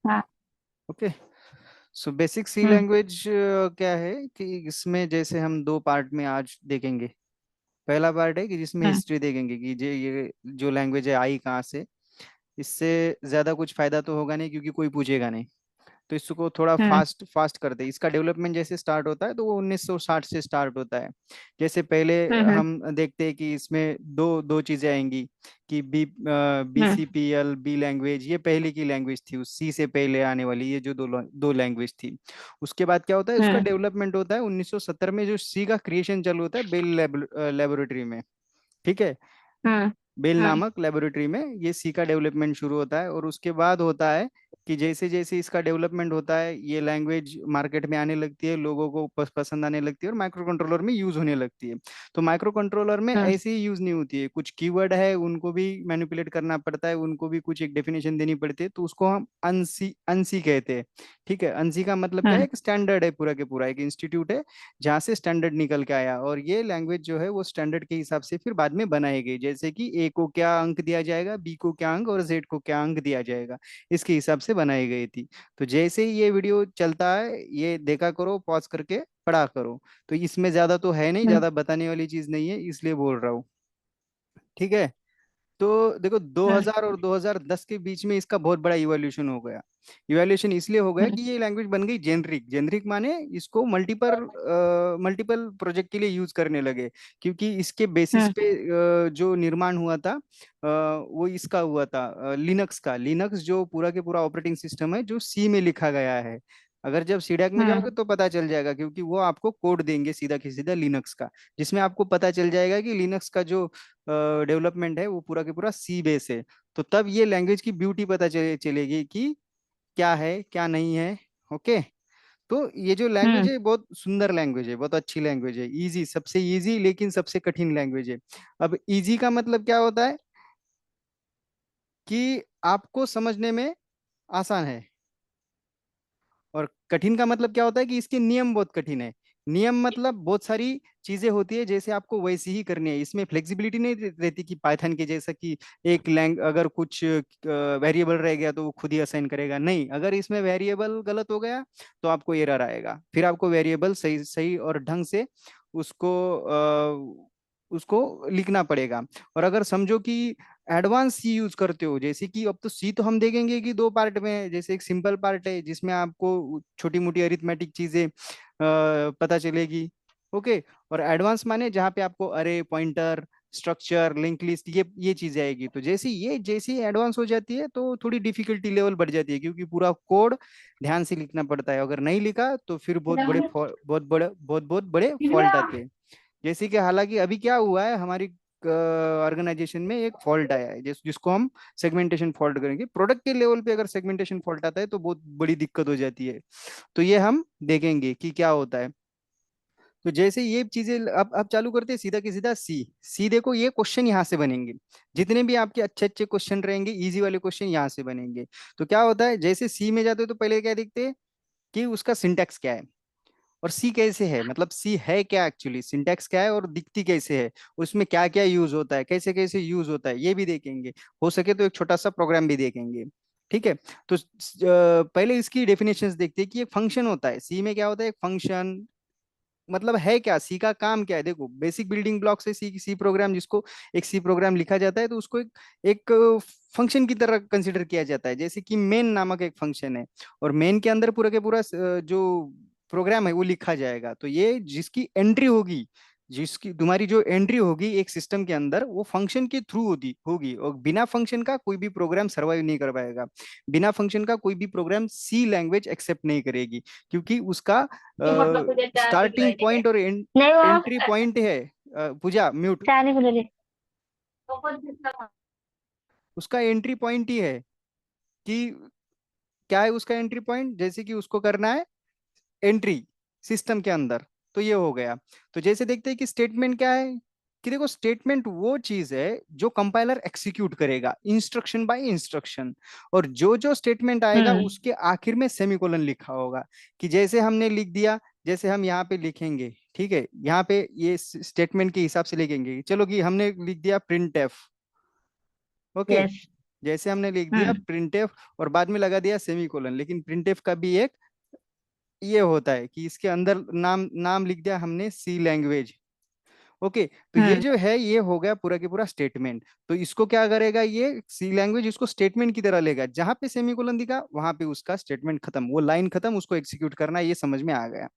हाँ। Okay. So basic सी हम्म। Language क्या है कि इसमें जैसे हम दो पार्ट में आज देखेंगे। पहला पार्ट है कि जिसमें हम्म। हिस्ट्री देखेंगे कि ये जो लैंग्वेज है आई कहाँ से। इससे ज़्यादा कुछ फायदा तो होगा नहीं क्योंकि कोई पूछेगा नहीं। तो इसको थोड़ा हम्म। फास्ट फास्ट करते हैं। इसका डेवलपमेंट जैसे स्टार्ट होता है तो वो 1960 से स्टार्ट होता है। जैसे पहले हम्म। हम देखते हैं कि इसमें दो दो चीजें आएंगी कि B hmm. C P L B language, ये पहले की लैंग्वेज थी। उस सी से पहले आने वाली ये जो दो लैंग्वेज थी। उसके बाद क्या होता है, उसका हम्म। डेवलपमेंट होता है 1970 में, जो सी का क्रिएशन चालू होता है बेल लेबोरेटरी में। ठीक है। हम्म। बेल हम्म। नामक लेबोरेटरी में ये सी का डेवलपमेंट शुरू होता है। और उसके बाद होता है कि जैसे जैसे इसका डेवलपमेंट होता है ये लैंग्वेज मार्केट में आने लगती है, लोगों को पसंद आने लगती है और माइक्रो कंट्रोलर में यूज होने लगती है। तो माइक्रो कंट्रोलर में हम्म। ऐसे ही यूज नहीं होती है, कुछ कीवर्ड है उनको भी मैनिपुलेट करना पड़ता है, उनको भी कुछ एक डेफिनेशन देनी पड़ती है, तो उसको हम अनसी अनसी कहते हैं। ठीक है। अनसी का मतलब क्या है, हम्म। एक स्टैंडर्ड है, पूरा के पूरा एक इंस्टीट्यूट है जहाँ से स्टैंडर्ड निकल के आया। और ये लैंग्वेज जो है वो स्टैंडर्ड के हिसाब से फिर बाद में बनाई गई, जैसे कि ए को क्या अंक दिया जाएगा, बी को क्या अंक और जेड को क्या अंक दिया जाएगा, इसके हिसाब से बनाई गई थी। तो जैसे ही ये वीडियो चलता है ये देखा करो, पॉज करके पढ़ा करो। तो इसमें ज्यादा तो है नहीं, हम्म। ज्यादा बताने वाली चीज नहीं है, इसलिए बोल रहा हूँ। ठीक है। तो देखो हम्म। 2000 और 2010 के बीच में इसका बहुत बड़ा इवोल्यूशन हो गया। इवोल्यूशन इसलिए हो गया हम्म। कि ये लैंग्वेज बन गई जेनरिक। जेनरिक माने इसको मल्टीपल मल्टीपल प्रोजेक्ट के लिए यूज करने लगे, क्योंकि इसके बेसिस हम्म। पे जो निर्माण हुआ था वो इसका हुआ था लिनक्स का। लिनक्स जो पूरा के पूरा ऑपरेटिंग सिस्टम है जो सी में लिखा गया है। अगर जब सीडैक में हम्म। जाओगे तो पता चल जाएगा, क्योंकि वो आपको कोड देंगे सीधा की सीधा लिनक्स का, जिसमें आपको पता चल जाएगा कि लिनक्स का जो डेवलपमेंट है वो पूरा के पूरा सी बेस है। तो तब ये लैंग्वेज की ब्यूटी पता चलेगी कि क्या है क्या नहीं है। ओके। तो ये जो लैंग्वेज हम्म। है बहुत सुंदर लैंग्वेज है, बहुत अच्छी लैंग्वेज है, इजी, सबसे इजी लेकिन सबसे कठिन लैंग्वेज है। अब इजी का मतलब क्या होता है कि आपको समझने में आसान है। और कठिन का मतलब क्या होता है कि इसके नियम बहुत कठिन है। नियम मतलब बहुत सारी चीजें होती है जैसे आपको वैसी ही करनी है, इसमें फ्लेक्सिबिलिटी नहीं रहती कि पाइथन के जैसा कि एक लैंग अगर कुछ वेरिएबल रह गया तो वो खुद ही असाइन करेगा। नहीं, अगर इसमें वेरिएबल गलत हो गया तो आपको एरर आएगा, फिर आपको वेरिएबल सही सही और ढंग से उसको उसको लिखना पड़ेगा। और अगर समझो कि एडवांस सी यूज करते हो, जैसे कि अब तो सी तो हम देखेंगे कि दो पार्ट में है। जैसे एक सिंपल पार्ट है जिसमें आपको छोटी मोटी अरिथमेटिक चीजें पता चलेगी। ओके। और एडवांस माने जहाँ पे आपको अरे, पॉइंटर, स्ट्रक्चर, लिंक लिस्ट, ये चीजें आएगी। तो जैसी एडवांस हो जाती है तो थोड़ी डिफिकल्टी लेवल बढ़ जाती है, क्योंकि पूरा कोड ध्यान से लिखना पड़ता है। अगर नहीं लिखा तो फिर बहुत बड़े फॉल्ट आते हैं। जैसे कि हालांकि अभी क्या हुआ है हमारी ऑर्गेनाइजेशन में एक फॉल्ट आया है जिसको हम सेगमेंटेशन फॉल्ट करेंगे। प्रोडक्ट के लेवल पे अगर सेगमेंटेशन फॉल्ट आता है तो बहुत बड़ी दिक्कत हो जाती है। तो ये हम देखेंगे कि क्या होता है। तो जैसे ये चीजें अब चालू करते हैं सीधा की सीधा सी। सी देखो ये क्वेश्चन यहाँ से बनेंगे, जितने भी आपके अच्छे अच्छे क्वेश्चन रहेंगे इजी वाले क्वेश्चन यहाँ से बनेंगे। तो क्या होता है, जैसे सी में जाते हो तो पहले क्या देखते हैं कि उसका सिंटैक्स क्या है और सी कैसे है, मतलब सी है क्या, एक्चुअली सिंटैक्स क्या है और दिखती कैसे है, उसमें क्या क्या यूज होता है, कैसे कैसे यूज होता है, ये भी देखेंगे। हो सके तो एक छोटा सा प्रोग्राम भी देखेंगे। ठीक है। तो पहले इसकी डेफिनेशंस देखते हैं कि एक फंक्शन होता है सी में। क्या होता है एक फंक्शन, मतलब है क्या, सी का काम क्या है। देखो बेसिक बिल्डिंग ब्लॉक्स है सी सी प्रोग्राम, जिसको एक सी प्रोग्राम लिखा जाता है तो उसको एक फंक्शन की तरह कंसिडर किया जाता है। जैसे कि मेन नामक एक फंक्शन है और मेन के अंदर पूरा के पूरा जो प्रोग्राम है वो लिखा जाएगा। तो ये जिसकी एंट्री होगी, जिसकी तुम्हारी जो एंट्री होगी एक सिस्टम के अंदर, वो फंक्शन के थ्रू होती होगी। और बिना फंक्शन का कोई भी प्रोग्राम सर्वाइव नहीं कर पाएगा। बिना फंक्शन का कोई भी प्रोग्राम सी लैंग्वेज एक्सेप्ट नहीं करेगी, क्योंकि उसका स्टार्टिंग पॉइंट और नहीं वो एंट्री पॉइंट है। पूजा म्यूट। चाय नहीं बोले। उसका एंट्री पॉइंट ही है कि क्या है उसका एंट्री पॉइंट, जैसे कि उसको करना है एंट्री सिस्टम के अंदर। तो ये हो गया। तो जैसे देखते हैं कि स्टेटमेंट क्या है, कि देखो स्टेटमेंट वो चीज है जो कंपाइलर एग्जीक्यूट करेगा इंस्ट्रक्शन बाय इंस्ट्रक्शन। और जो जो स्टेटमेंट आएगा हम्म। उसके आखिर में सेमीकोलन लिखा होगा, कि जैसे हमने लिख दिया, जैसे हम यहाँ पे लिखेंगे। ठीक है। यहाँ पे ये स्टेटमेंट के हिसाब से लिखेंगे, चलो कि हमने लिख दिया प्रिंट एफ। ओके। यस। जैसे हमने लिख दिया हम्म। प्रिंटफ और बाद में लगा दिया सेमीकोलन, लेकिन प्रिंटफ का भी एक ये होता है कि इसके अंदर नाम नाम लिख दिया हमने सी लैंग्वेज। ओके, तो ये हम्म। जो है ये हो गया पूरा के पूरा स्टेटमेंट। तो इसको क्या करेगा, ये सी लैंग्वेज इसको स्टेटमेंट की तरह लेगा, जहां पे सेमीकोलन दिखा वहां पे उसका स्टेटमेंट खत्म, वो लाइन खत्म, उसको एग्जीक्यूट करना है, ये समझ में आ गया।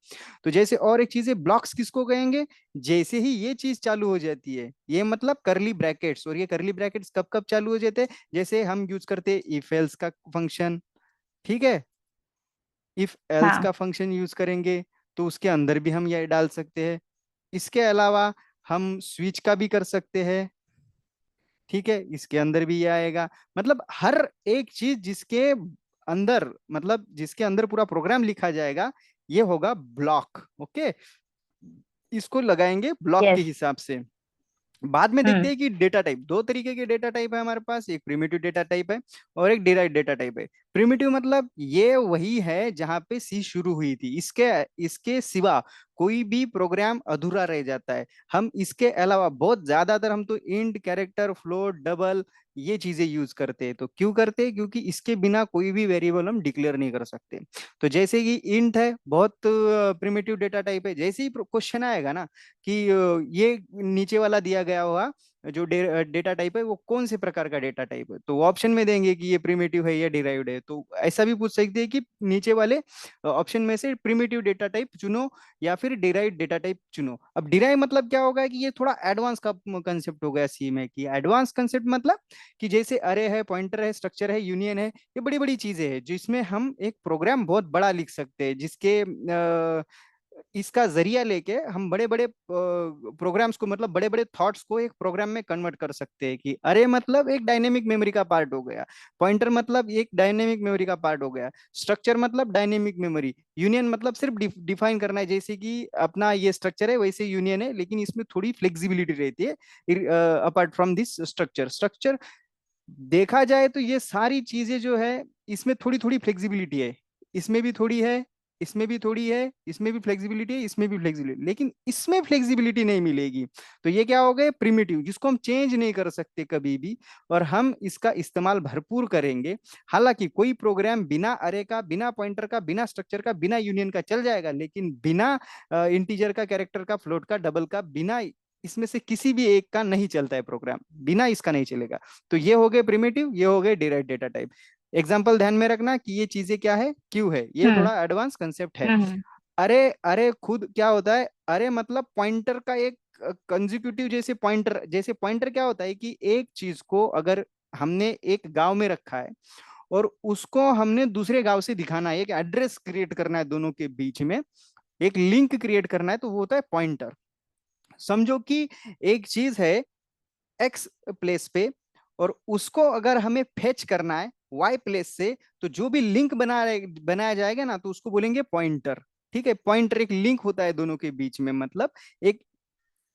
तो जैसे और एक चीज है ब्लॉक्स, किसको कहेंगे, जैसे ही ये चीज चालू हो जाती है, ये मतलब करली ब्रैकेट्स, और ये करली ब्रैकेट्स कब कब चालू हो जाते हैं, जैसे हम यूज करते हैं इफ एल्स का फंक्शन, ठीक है, इफ एल्स हाँ। का फंक्शन यूज करेंगे तो उसके अंदर भी हम ये डाल सकते हैं। इसके अलावा हम स्विच का भी कर सकते हैं, ठीक है, इसके अंदर भी ये आएगा। मतलब हर एक चीज जिसके अंदर, मतलब जिसके अंदर पूरा प्रोग्राम लिखा जाएगा, ये होगा ब्लॉक। ओके, इसको लगाएंगे ब्लॉक के यस। हिसाब से। बाद में देखते हम्म। हैं कि डेटा टाइप, दो तरीके के डेटा टाइप है हमारे पास, एक प्रिमिटिव डेटा टाइप है और एक डिराइव्ड डेटा टाइप है। प्रिमिटिव मतलब ये वही है जहां पे सी शुरू हुई थी, इसके इसके सिवा कोई भी प्रोग्राम अधूरा रह जाता है। हम इसके अलावा बहुत ज्यादातर हम तो इंट, कैरेक्टर, फ्लोट, डबल ये चीजें यूज करते हैं। तो क्यों करते हैं, क्योंकि इसके बिना कोई भी वेरिएबल हम डिक्लेयर नहीं कर सकते। तो जैसे कि इंट है, बहुत प्रिमिटिव डेटा टाइप है, जैसे ही क्वेश्चन आएगा ना कि ये नीचे वाला दिया गया हुआ जो डेटा टाइप है वो कौन से प्रकार का डेटा टाइप है, तो वो ऑप्शन में देंगे कि ये प्रिमिटिव है या डिराइव्ड है। तो ऐसा भी पूछ सकते हैं कि नीचे वाले ऑप्शन में से प्रिमिटिव डेटा टाइप चुनो या फिर डिराइव्ड डेटा टाइप चुनो। अब डिराइव मतलब क्या होगा कि ये थोड़ा एडवांस का कंसेप्ट हो गया सी में, कि एडवांस कंसेप्ट मतलब कि जैसे अरे है, पॉइंटर है, स्ट्रक्चर है, यूनियन है, ये बड़ी बड़ी चीजें हैं जिसमें हम एक प्रोग्राम बहुत बड़ा लिख सकते हैं, जिसके इसका जरिया लेके हम बड़े बड़े प्रोग्राम्स को, मतलब बड़े बड़े थॉट्स को एक प्रोग्राम में कन्वर्ट कर सकते हैं। कि अरे मतलब एक डायनेमिक मेमोरी का पार्ट हो गया, पॉइंटर मतलब एक डायनेमिक मेमोरी का पार्ट हो गया, स्ट्रक्चर मतलब डायनेमिक मेमोरी, यूनियन मतलब सिर्फ डिफाइन करना है, जैसे कि अपना ये स्ट्रक्चर है वैसे यूनियन है, लेकिन इसमें थोड़ी फ्लेक्सिबिलिटी रहती है apart from this structure. Structure देखा जाए तो ये सारी चीजें जो है इसमें थोड़ी थोड़ी फ्लेक्सिबिलिटी है, इसमें भी थोड़ी है, इसमें भी थोड़ी है, इसमें भी फ्लेक्सिबिलिटी है, इसमें भी फ्लेक्सिबिलिटी, लेकिन इसमें फ्लेक्सिबिलिटी नहीं मिलेगी। तो ये क्या हो गए, प्रिमिटिव, जिसको हम चेंज नहीं कर सकते कभी भी, और हम इसका इस्तेमाल भरपूर करेंगे। हालांकि कोई प्रोग्राम बिना अरे का, बिना पॉइंटर का, बिना स्ट्रक्चर का, बिना यूनियन का चल जाएगा, लेकिन बिना इंटीजर का, कैरेक्टर का, फ्लोट का, डबल का, बिना इसमें से किसी भी एक का नहीं चलता है प्रोग्राम, बिना इसका नहीं चलेगा। तो ये हो गए प्रिमिटिव, ये हो गए डिराइव्ड डेटा टाइप। एग्जाम्पल ध्यान में रखना कि ये चीजें क्या है, क्यों है, ये हम्म। थोड़ा एडवांस कंसेप्ट है। हम्म। अरे, अरे खुद क्या होता है, अरे मतलब पॉइंटर का एक कंजिक्यूटिव, जैसे पॉइंटर, जैसे पॉइंटर क्या होता है कि एक चीज को अगर हमने एक गांव में रखा है और उसको हमने दूसरे गांव से दिखाना है, एक एड्रेस क्रिएट करना है दोनों के बीच में, एक लिंक क्रिएट करना है, तो वो होता है पॉइंटर। समझो कि एक चीज है एक्स प्लेस पे, और उसको अगर हमें फेच करना है वाई प्लेस से, तो जो भी लिंक बनाया जाएगा ना, तो उसको बोलेंगे पॉइंटर। ठीक है, पॉइंटर एक लिंक होता है दोनों के बीच में, मतलब एक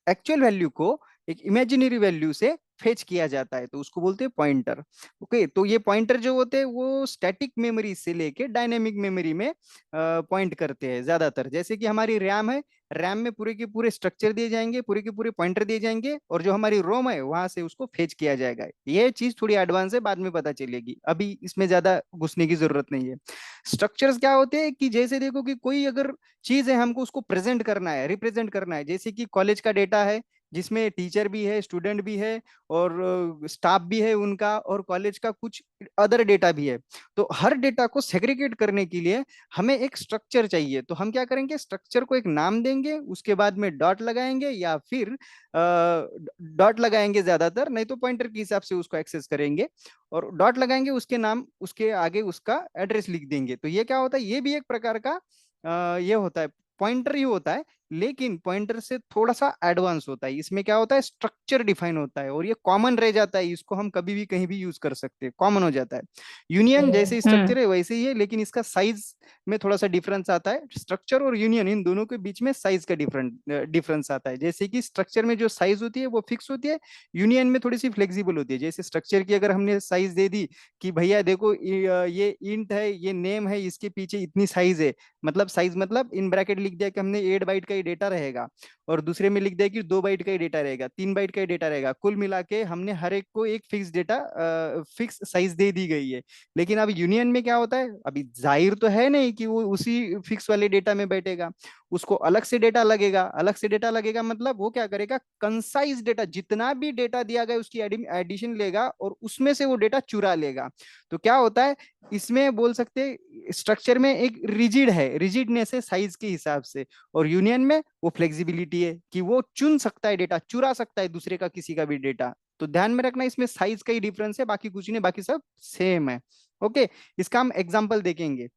एक्चुअल वैल्यू को एक इमेजिनरी वैल्यू से फेच किया जाता है, तो उसको बोलते हैं पॉइंटर। ओके, तो ये पॉइंटर जो होते हैं वो स्टैटिक मेमोरी से लेके डायनेमिक मेमोरी में पॉइंट करते हैं ज्यादातर। जैसे कि हमारी रैम है, रैम में पूरे के पूरे स्ट्रक्चर दिए जाएंगे, पूरे के पूरे पॉइंटर दिए जाएंगे, और जो हमारी रोम है वहां से उसको फेच किया जाएगा। ये चीज थोड़ी एडवांस है, बाद में पता चलेगी, अभी इसमें ज्यादा घुसने की जरूरत नहीं है। स्ट्रक्चर्स क्या होते हैं कि जैसे देखो कि कोई अगर चीज है, हमको उसको प्रेजेंट करना है, रिप्रेजेंट करना है, जैसे कि कॉलेज का डेटा है जिसमें टीचर भी है, स्टूडेंट भी है, और स्टाफ भी है उनका, और कॉलेज का कुछ अदर डेटा भी है। तो हर डेटा को सेग्रीगेट करने के लिए हमें एक स्ट्रक्चर चाहिए। तो हम क्या करेंगे, स्ट्रक्चर को एक नाम देंगे, उसके बाद में डॉट लगाएंगे, या फिर डॉट लगाएंगे ज्यादातर, नहीं तो पॉइंटर के हिसाब से उसको एक्सेस करेंगे, और डॉट लगाएंगे, उसके नाम, उसके आगे उसका एड्रेस लिख देंगे। तो ये क्या होता है, ये भी एक प्रकार का ये होता है, पॉइंटर ही होता है, लेकिन पॉइंटर से थोड़ा सा एडवांस होता है। इसमें क्या होता है, स्ट्रक्चर डिफाइन होता है, और ये कॉमन रह जाता है, इसको हम कभी भी कहीं भी यूज कर सकते हैं, कॉमन हो जाता है। यूनियन जैसे हम्म। स्ट्रक्चर है वैसे ही है, लेकिन इसका साइज में थोड़ा सा डिफरेंस आता है। स्ट्रक्चर और यूनियन इन दोनों के बीच में साइज का डिफरेंस आता है। जैसे कि स्ट्रक्चर में जो साइज होती है वो फिक्स होती है, यूनियन में थोड़ी सी फ्लेक्सिबल होती है। जैसे स्ट्रक्चर की अगर हमने साइज दे दी कि भैया देखो ये इंट है, ये नेम है, इसके पीछे इतनी साइज है, मतलब साइज मतलब इन ब्रैकेट लिख दिया कि हमने 8 बाइट का ही डेटा रहेगा, और दूसरे में लिख दिया कि 2 बाइट का ही डेटा रहेगा, 3 बाइट का ही डेटा रहेगा, कुल मिला के हमने हर एक को एक फिक्स डेटा, फिक्स साइज दे दी गई है। लेकिन अब यूनियन में क्या होता है, अभी जाहिर तो है नहीं कि वो उसी फिक्स वाले डेटा में बैठेगा, उसको अलग से डेटा लगेगा। अलग से डेटा लगेगा मतलब वो क्या करेगा, कंसाइज डेटा, जितना भी डेटा दिया गया उसकी एडिशन लेगा और उसमें से वो डेटा चुरा लेगा। तो क्या होता है, इसमें बोल सकते स्ट्रक्चर में एक रिजिड है, रिजिडनेस है साइज के हिसाब से, और यूनियन में वो फ्लेक्सिबिलिटी है कि वो चुन सकता है डेटा, चुरा सकता है दूसरे का किसी का भी डेटा। तो ध्यान में रखना इसमें साइज का ही डिफरेंस है, बाकी कुछ नहीं, बाकी सब सेम है। ओके, इसका हम एग्जांपल देखेंगे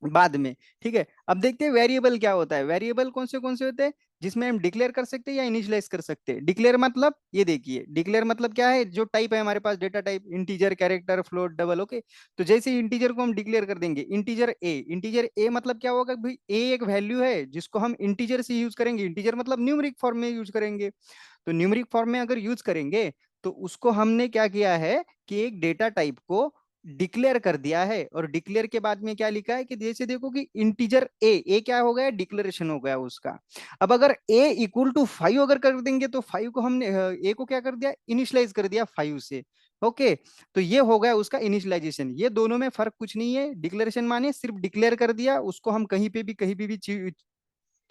बाद में। ठीक है, अब देखते हैं वेरिएबल क्या होता है। वेरिएबल कौन से होते हैं, जिसमें हम डिक्लेयर कर सकते हैं या इनिशियलाइज कर सकते हैं। डिक्लेयर मतलब ये देखिए, डिक्लेयर मतलब क्या है, जो टाइप है हमारे पास, data type, integer, character, float, double. Okay, तो जैसे इंटीजर को हम डिक्लेयर कर देंगे, इंटीजर ए, इंटीजर ए मतलब क्या होगा भाई, ए एक वैल्यू है जिसको हम इंटीजर से यूज करेंगे, इंटीजर मतलब न्यूमेरिक फॉर्म में यूज करेंगे। तो न्यूमेरिक फॉर्म में अगर यूज करेंगे तो उसको हमने क्या किया है कि एक डेटा टाइप को डिक्लेयर कर दिया है, और डिक्लेयर के बाद में क्या लिखा है कि जैसे देखो कि इंटीजर ए क्या हो गया, डिक्लेरेशन हो गया उसका। अब अगर ए इक्वल टू 5 अगर कर देंगे तो 5 को हमने ए को क्या कर दिया, इनिशियलाइज कर दिया 5 से। ओके, तो ये हो गया उसका इनिशियलाइजेशन। ये दोनों में फर्क कुछ नहीं है, डिक्लेरेशन माने सिर्फ डिक्लेयर कर दिया, उसको हम कहीं पे भी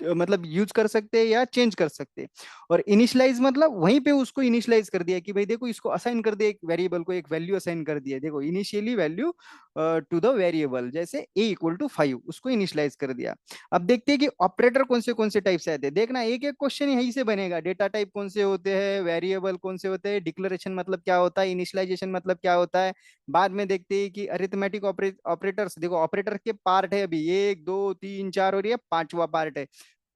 मतलब यूज कर सकते हैं या चेंज कर सकते हैं। और इनिशियलाइज मतलब वहीं पे उसको इनिशियलाइज कर दिया कि भाई देखो इसको असाइन कर दिया, एक वेरिएबल को एक वैल्यू असाइन कर दिया, देखो initially value to the variable, जैसे ए इक्वल टू 5 उसको इनिशियलाइज कर दिया। अब देखते हैं कि ऑपरेटर कौन से टाइप से आते हैं। देखना एक एक क्वेश्चन यहीं से बनेगा, डेटा टाइप कौन से होते हैं, वेरिएबल कौन से होते हैं, डिक्लेरेशन मतलब क्या होता है, इनिशियलाइजेशन मतलब क्या होता है। बाद में देखते हैं कि अरिथमेटिक ऑपरेटर्स, देखो ऑपरेटर के पार्ट है अभी 1 2 3 4, और ये पांचवा पार्ट है।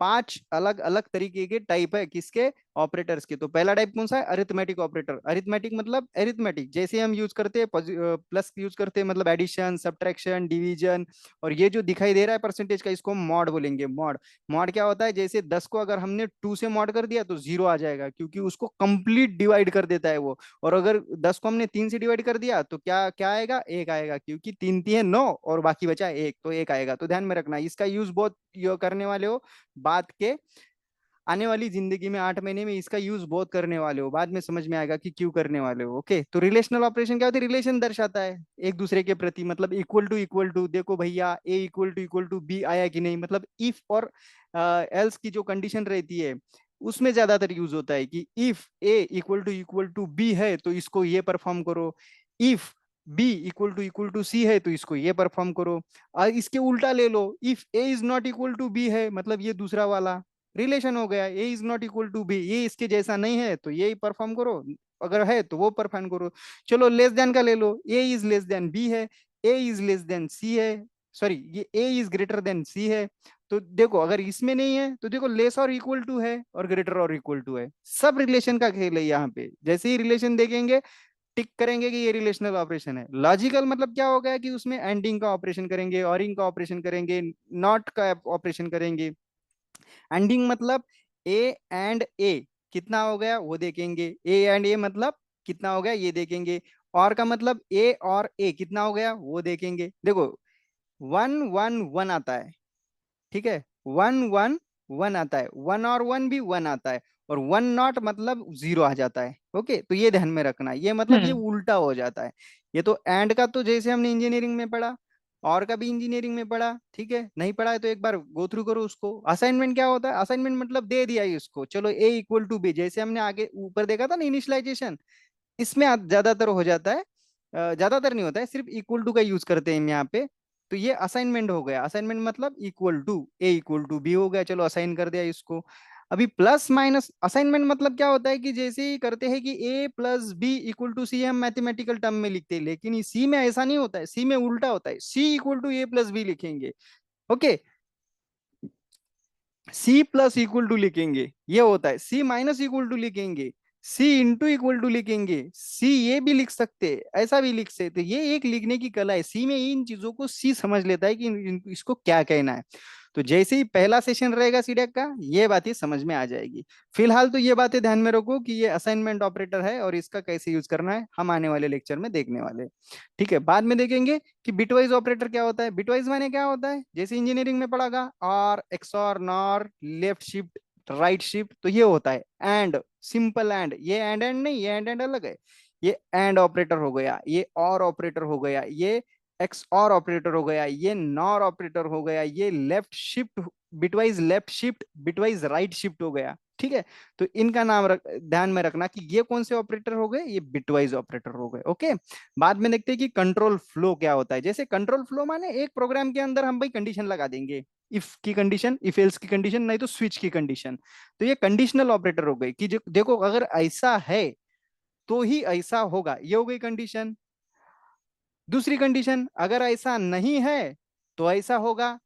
5 अलग अलग तरीके के टाइप है किसके, ऑपरेटर्स के। तो पहला टाइप कौन सा है, अरिथमेटिक ऑपरेटर। अरिथमेटिक मतलब अरिथमेटिक, जैसे हम यूज करते हैं प्लस यूज करते हैं, मतलब एडिशन, सब्ट्रैक्शन, डिवीजन। और ये जो दिखाई दे रहा है परसेंटेज का, इसको हम मॉड बोलेंगे। मॉड, मॉड क्या होता है, जैसे 10 को अगर हमने 2 से मॉड कर दिया तो 0 आ जाएगा, क्योंकि उसको कंप्लीट डिवाइड कर देता है वो। और अगर 10 को हमने 3 से डिवाइड कर दिया तो क्या क्या आएगा, 1 आएगा, क्योंकि 3 3 है 9 और बाकी बचा 1, तो 1 आएगा। तो ध्यान में रखना, इसका यूज बहुत करने वाले हो बाद के आने वाली जिंदगी में, 8 महीने में इसका यूज बहुत करने वाले हो, बाद में समझ में आएगा कि क्यों करने वाले हो। ओके, तो रिलेशनल ऑपरेशन क्या होती है, रिलेशन दर्शाता है एक दूसरे के प्रति, मतलब इक्वल टू, देखो भैया ए इक्वल टू बी आया कि नहीं, मतलब इफ और एल्स की जो कंडीशन रहती है उसमें ज्यादातर यूज होता है कि if A equal to B है तो इसको ये परफॉर्म करो, if B equal to C है तो इसको ये परफॉर्म करो। और इसके उल्टा ले लो, if A is not equal to B है, मतलब ये दूसरा वाला रिलेशन हो गया, A is not equal to B, ये इसके जैसा नहीं है तो ये परफॉर्म करो, अगर है तो वो परफॉर्म करो। चलो लेस देन का ले लो, ए इज लेस देन बी है, ए इज लेस देन सी है, सॉरी ये ए इज ग्रेटर देन सी है। तो देखो अगर इसमें नहीं है तो देखो लेस और इक्वल टू है और ग्रेटर और इक्वल टू है, सब रिलेशन का खेल है यहाँ पे। जैसे ही रिलेशन देखेंगे टिक करेंगे कि ये रिलेशनल ऑपरेशन है। लॉजिकल मतलब क्या हो गया कि उसमें एंडिंग का ऑपरेशन करेंगे, ऑरिंग का ऑपरेशन करेंगे, नॉट का ऑपरेशन करेंगे। एंडिंग मतलब ए एंड ए कितना हो गया वो देखेंगे, ए एंड ए मतलब कितना हो गया ये देखेंगे। और का मतलब ए और ए कितना हो गया वो देखेंगे। देखो 1 1 1 आता है, ठीक है, 1 1 1 आता है, 1 और 1 भी 1 आता है, और 1 नॉट मतलब 0 आ जाता है। ओके, तो ये ध्यान में रखना, ये मतलब ये हम्म। उल्टा हो जाता है। ये तो एंड का तो जैसे हमने इंजीनियरिंग में पढ़ा, और का भी इंजीनियरिंग में पढ़ा, ठीक है, नहीं पढ़ा है तो एक बार गो थ्रू करो उसको। असाइनमेंट क्या होता है, असाइनमेंट मतलब दे दिया है उसको, चलो ए इक्वल टू बी, जैसे हमने आगे ऊपर देखा था ना इनिशियलाइजेशन, इसमें ज्यादातर हो जाता है, ज्यादातर नहीं होता है, सिर्फ इक्वल टू का यूज करते हैं हम यहाँ पे। तो ये असाइनमेंट हो गया, असाइनमेंट मतलब equal to A equal to B हो गया, चलो असाइन कर दिया इसको। अभी प्लस माइनस असाइनमेंट मतलब क्या होता है कि जैसे ही करते हैं कि A plus B equal to सी हम मैथमेटिकल टर्म में लिखते हैं, लेकिन सी में ऐसा नहीं होता है, सी में उल्टा होता है, C equal to A plus B लिखेंगे। Okay, C plus equal to लिखेंगे, ये होता है, सी माइनस इक्वल टू लिखेंगे, सी इंटू इक्वल टू लिखेंगे, सी ये भी लिख सकते, ऐसा भी लिख सकते, ये एक लिखने की कला है। सी में इन चीजों को सी समझ लेता है कि इसको क्या कहना है। तो जैसे ही पहला सेशन रहेगा सीडेक का, ये बातें समझ में आ जाएगी। फिलहाल तो ये बातें ध्यान में रखो कि ये असाइनमेंट ऑपरेटर है और इसका कैसे यूज करना है हम आने वाले लेक्चर में देखने वाले हैं। ठीक है, बाद में देखेंगे कि बिटवाइज ऑपरेटर क्या होता है। बिटवाइज माने क्या होता है, जैसे इंजीनियरिंग में पढ़ागा, और XOR, nor, left shift, right shift, तो ये होता है एंड, सिंपल एंड। ये एंड नहीं, ये एंड अलग है। ये एंड ऑपरेटर हो गया, ये और ऑपरेटर हो गया, ये एक्स और ऑपरेटर हो गया, ये नॉर ऑपरेटर हो गया, ये left shift, bitwise left shift, bitwise right shift हो गया। ठीक है, तो इनका नाम ध्यान में रखना कि ये कौन से ऑपरेटर हो गए, ये बिटवाइज ऑपरेटर हो गए। ओके, बाद में देखते हैं कि कंट्रोल फ्लो क्या होता है। जैसे कंट्रोल फ्लो माने एक प्रोग्राम के अंदर हम भाई कंडीशन लगा देंगे, इफ की कंडीशन, इफ एल्स की कंडीशन, नहीं तो स्विच की कंडीशन। तो ये कंडीशनल ऑपरेटर हो गई कि देखो अगर ऐसा है तो ही ऐसा होगा, ये हो गई कंडीशन। दूसरी कंडीशन, अगर ऐसा नहीं है तो ऐसा होगा।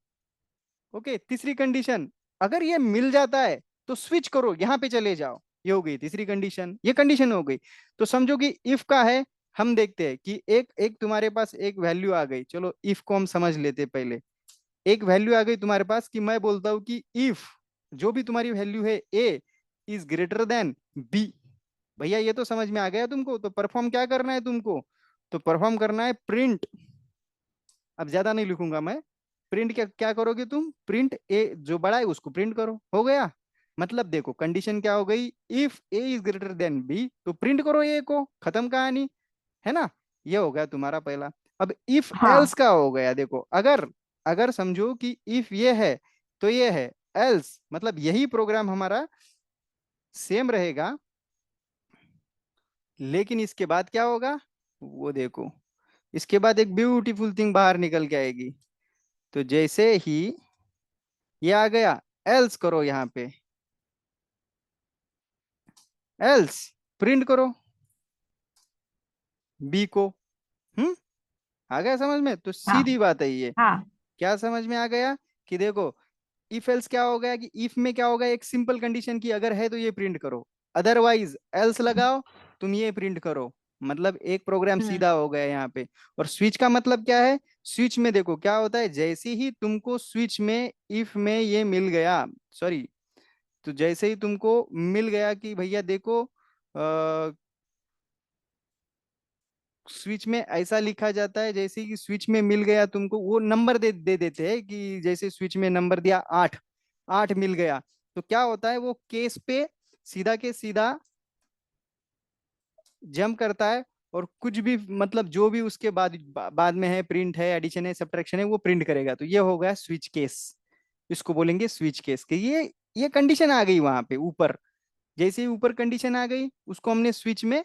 ओके, तीसरी कंडीशन, अगर ये मिल जाता है तो स्विच करो, यहां पे चले जाओ, ये हो गई तीसरी कंडीशन, ये कंडीशन हो गई। तो समझो कि इफ का है, हम देखते हैं कि एक एक तुम्हारे पास एक वैल्यू आ गई। चलो इफ को हम समझ लेते हैं पहले। एक वैल्यू आ गई तुम्हारे पास कि मैं बोलता हूं कि इफ जो भी तुम्हारी वैल्यू है ए इज ग्रेटर देन बी। भैया ये तो समझ में आ गया तुमको, तो परफॉर्म क्या करना है तुमको, तो परफॉर्म करना है प्रिंट। अब ज्यादा नहीं लिखूंगा मैं। प्रिंट क्या क्या करोगे तुम, प्रिंट ए, जो बड़ा है उसको प्रिंट करो, हो गया। मतलब देखो कंडीशन क्या हो गई, if A is greater than B तो प्रिंट करो ए को, खत्म कहानी, है ना। ये हो गया तुम्हारा पहला। अब इफ एल्स हाँ। का हो गया, देखो अगर, अगर समझो कि इफ ये है तो ये है, एल्स मतलब यही प्रोग्राम हमारा सेम रहेगा, लेकिन इसके बाद क्या होगा वो देखो। इसके बाद एक ब्यूटीफुल थिंग बाहर निकल के आएगी। तो जैसे ही ये आ गया, एल्स करो यहाँ पे, एल्स प्रिंट करो बी को। हम्म, आ गया समझ में, तो हाँ। सीधी बात है ये। हाँ। क्या समझ में आ गया कि देखो इफ एल्स क्या हो गया कि इफ में क्या होगा, एक सिंपल कंडीशन की अगर है तो ये प्रिंट करो, अदरवाइज एल्स लगाओ, तुम ये प्रिंट करो। मतलब एक प्रोग्राम हम्म। सीधा हो गया यहाँ पे। और स्विच का मतलब क्या है, स्विच में देखो क्या होता है, जैसे ही तुमको स्विच में इफ में ये मिल गया, सॉरी, तो जैसे ही तुमको मिल गया कि भैया देखो स्विच में ऐसा लिखा जाता है, जैसे कि स्विच में मिल गया तुमको, वो नंबर दे देते हैं कि जैसे स्विच में नंबर दिया 8, 8 मिल गया, तो क्या होता है वो केस पे सीधा के सीधा जंप करता है, और कुछ भी मतलब जो भी उसके बाद में है, प्रिंट है, एडिशन है, सब्ट्रैक्शन है, वो प्रिंट करेगा। तो ये हो गया स्विच केस, इसको बोलेंगे स्विच केस के। ये कंडीशन आ गई वहां पे ऊपर, जैसे ही ऊपर कंडीशन आ गई उसको हमने स्विच में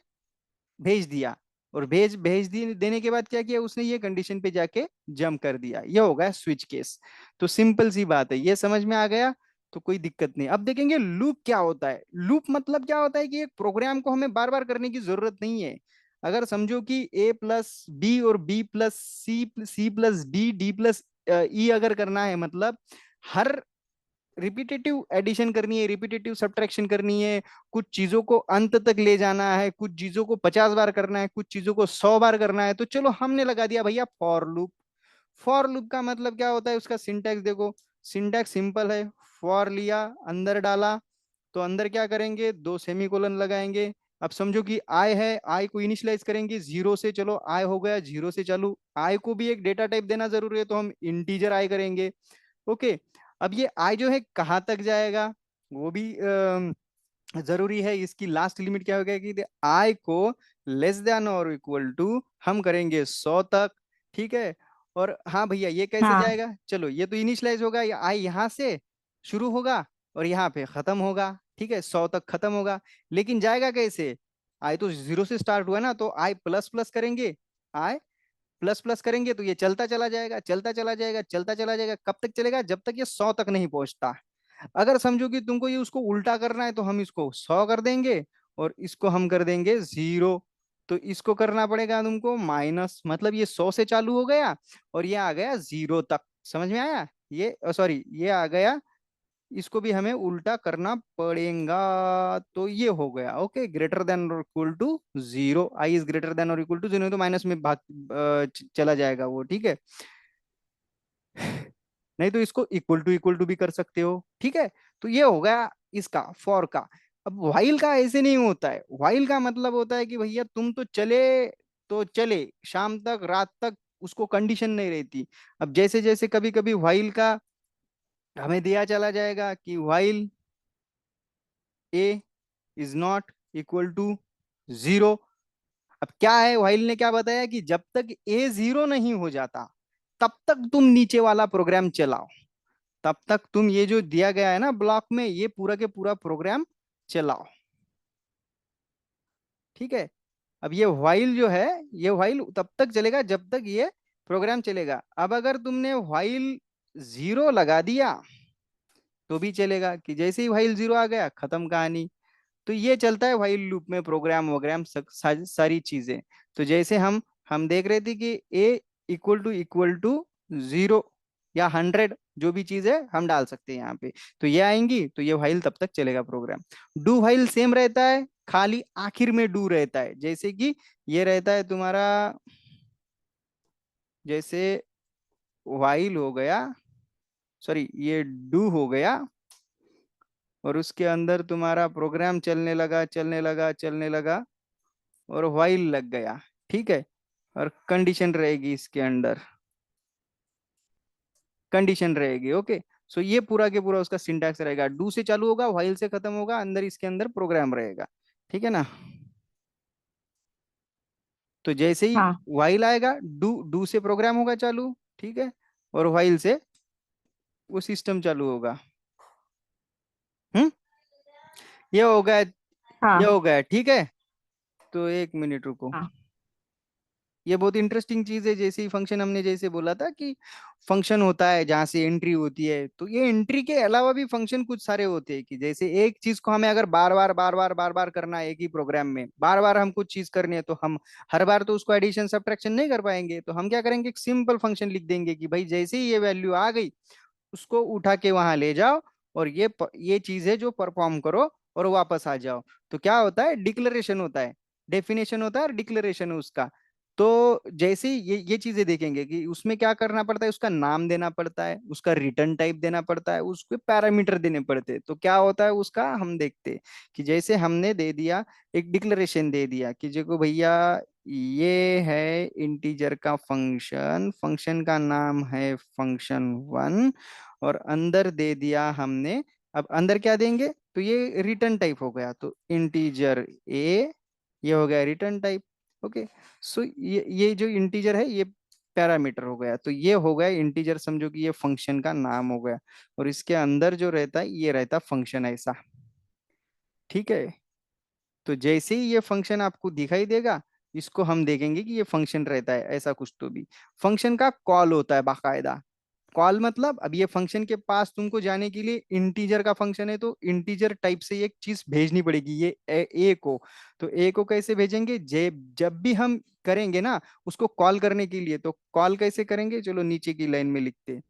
भेज दिया, और भेज भेज दी देने के बाद क्या किया उसने, ये कंडीशन पे जाके जंप कर दिया, ये हो गया स्विच केस। तो सिंपल सी बात है, ये समझ में आ गया तो कोई दिक्कत नहीं। अब देखेंगे लूप क्या होता है। लूप मतलब क्या होता है कि एक प्रोग्राम को हमें बार बार करने की जरूरत नहीं है। अगर समझो कि ए प्लस बी और B plus C, C plus D, D plus E अगर करना है, मतलब हर रिपीटेटिव एडिशन करनी है, रिपीटेटिव सब्ट्रैक्शन करनी है, कुछ चीजों को अंत तक ले जाना है, कुछ चीजों को 50 बार करना है, कुछ चीजों को 100 बार करना है, तो चलो हमने लगा दिया भैया फॉर लूप। फॉर लूप का मतलब क्या होता है, उसका सिंटैक्स देखो, सिंटैक्स सिंपल है। फॉर लिया, अंदर डाला, तो अंदर क्या करेंगे, दो सेमीकोलन लगाएंगे। अब समझो कि आई है, आई को इनिशियलाइज करेंगे जीरो से, चलो आई हो गया जीरो से चालू, आई को भी एक डेटा टाइप देना जरूरी है तो हम इंटीजर आई करेंगे। ओके, अब ये आई जो है कहाँ तक जाएगा वो भी जरूरी है। इसकी लास्ट लिमिट क्या होगा कि आई को लेस देन और इक्वल टू हम करेंगे 100 तक। ठीक है, और हाँ भैया ये कैसे हाँ। जाएगा, चलो ये तो इनिशियलाइज होगा, ये आई यहाँ से शुरू होगा और यहाँ पे खत्म होगा। ठीक है, 100 तक खत्म होगा, लेकिन जाएगा कैसे, आई तो जीरो से स्टार्ट हुआ ना, तो आई प्लस प्लस करेंगे, आई प्लस प्लस करेंगे तो ये चलता चला जाएगा, चलता चला जाएगा, चलता चला जाएगा, कब तक चलेगा, जब तक ये 100 तक नहीं पहुंचता। अगर समझो कि तुमको ये उसको उल्टा करना है तो हम इसको 100 कर देंगे और इसको हम कर देंगे जीरो। तो इसको करना पड़ेगा तुमको माइनस, मतलब ये 100 से चालू हो गया और ये आ गया जीरो तक, समझ में आया, ये सॉरी ये आ गया इसको भी हमें उल्टा करना पड़ेगा। तो ये हो गया ओके, ग्रेटर देन और equal to zero, I is greater than और इक्वल टू जीरो, तो माइनस में भाग चला जाएगा वो, ठीक है। नहीं तो इसको इक्वल टू भी कर सकते हो, ठीक है। तो ये हो गया इसका फॉर का। अब व्हाइल का ऐसे नहीं होता है, व्हाइल का मतलब होता है कि भैया तुम तो चले, तो चले शाम तक रात तक, उसको कंडीशन नहीं रहती। अब जैसे जैसे कभी कभी व्हाइल का हमें दिया चला जाएगा कि while A is not equal to zero. अब क्या है, व्हाइल ने क्या बताया कि जब तक ए जीरो नहीं हो जाता तब तक तुम नीचे वाला प्रोग्राम चलाओ, तब तक तुम ये जो दिया गया है ना ब्लॉक में, ये पूरा के पूरा प्रोग्राम चलाओ, ठीक है। अब ये व्हाइल जो है, ये व्हाइल तब तक चलेगा जब तक ये प्रोग्राम चलेगा। अब अगर तुमने व्हाइल जीरो लगा दिया तो भी चलेगा, कि जैसे ही व्हाइल जीरो आ गया खत्म कहानी। तो ये चलता है व्हाइल लूप में, प्रोग्राम वोग्राम सारी चीजें। तो जैसे हम देख रहे थे कि ए इक्वल टू जीरो या 100, जो भी चीज है हम डाल सकते हैं यहाँ पे, तो ये आएंगी, तो ये व्हाइल तब तक चलेगा प्रोग्राम। डू व्हाइल सेम रहता है, खाली आखिर में डू रहता है, जैसे कि ये रहता है तुम्हारा, जैसे व्हाइल हो गया, सॉरी ये डू हो गया, और उसके अंदर तुम्हारा प्रोग्राम चलने लगा चलने लगा चलने लगा, और व्हाइल लग गया, ठीक है। और कंडीशन रहेगी इसके अंदर, कंडीशन रहेगी ओके। सो ये पूरा के पूरा उसका सिंटैक्स रहेगा, डू से चालू होगा व्हाइल से खत्म होगा, अंदर इसके अंदर प्रोग्राम रहेगा, ठीक है ना। तो जैसे ही हाँ व्हाइल आएगा, डू डू से प्रोग्राम होगा चालू, ठीक है, और व्हाइल से वो सिस्टम चालू होगा। हम्म, ये हो गया, ये हाँ हो गया, ठीक है। तो एक मिनट रुको, हाँ ये बहुत इंटरेस्टिंग चीज है। जैसे ही फंक्शन हमने जैसे बोला था कि फंक्शन होता है जहां से एंट्री होती है, तो ये एंट्री के अलावा भी फंक्शन कुछ सारे होते हैं, कि जैसे एक चीज को हमें अगर बार बार करना है, एक ही प्रोग्राम में बार बार हम कुछ चीज करनी है, तो हम हर बार तो उसको एडिशन सब्ट्रैक्शन नहीं कर पाएंगे, तो हम क्या करेंगे, एक सिंपल फंक्शन लिख देंगे कि भाई जैसे ही ये वैल्यू आ गई उसको उठा के वहां ले जाओ, और ये चीज है जो परफॉर्म करो, और वापस आ जाओ। तो क्या होता है, डिक्लेरेशन होता है, डेफिनेशन होता है और डिक्लेरेशन है उसका। तो जैसे ही ये चीजें देखेंगे कि उसमें क्या करना पड़ता है, उसका नाम देना पड़ता है, उसका रिटर्न टाइप देना पड़ता है, उसके पैरामीटर देने पड़ते हैं। तो क्या होता है उसका, हम देखते हैं कि जैसे हमने दे दिया, एक डिक्लेरेशन दे दिया कि देखो भैया ये है इंटीजर का फंक्शन, फंक्शन का नाम है फंक्शन 1, और अंदर दे दिया हमने। अब अंदर क्या देंगे, तो ये रिटर्न टाइप हो गया, तो इंटीजर ए, ये हो गया रिटर्न टाइप, ओके। सो ये जो इंटीजर है ये पैरामीटर हो गया, तो ये हो गया इंटीजर, समझो कि ये फंक्शन का नाम हो गया, और इसके अंदर जो रहता है ये रहता है फंक्शन, ऐसा, ठीक है। तो जैसे ही ये फंक्शन आपको दिखाई देगा, इसको हम देखेंगे कि ये फंक्शन रहता है ऐसा कुछ, तो भी फंक्शन का कॉल होता है बाकायदा। कॉल मतलब, अब ये फंक्शन के पास तुमको जाने के लिए, इंटीजर का फंक्शन है तो इंटीजर टाइप से एक चीज भेजनी पड़ेगी, ये ए को। तो ए को कैसे भेजेंगे, जब भी हम करेंगे ना उसको कॉल करने के लिए, तो कॉल कैसे करेंगे, चलो नीचे की लाइन में लिखते हैं।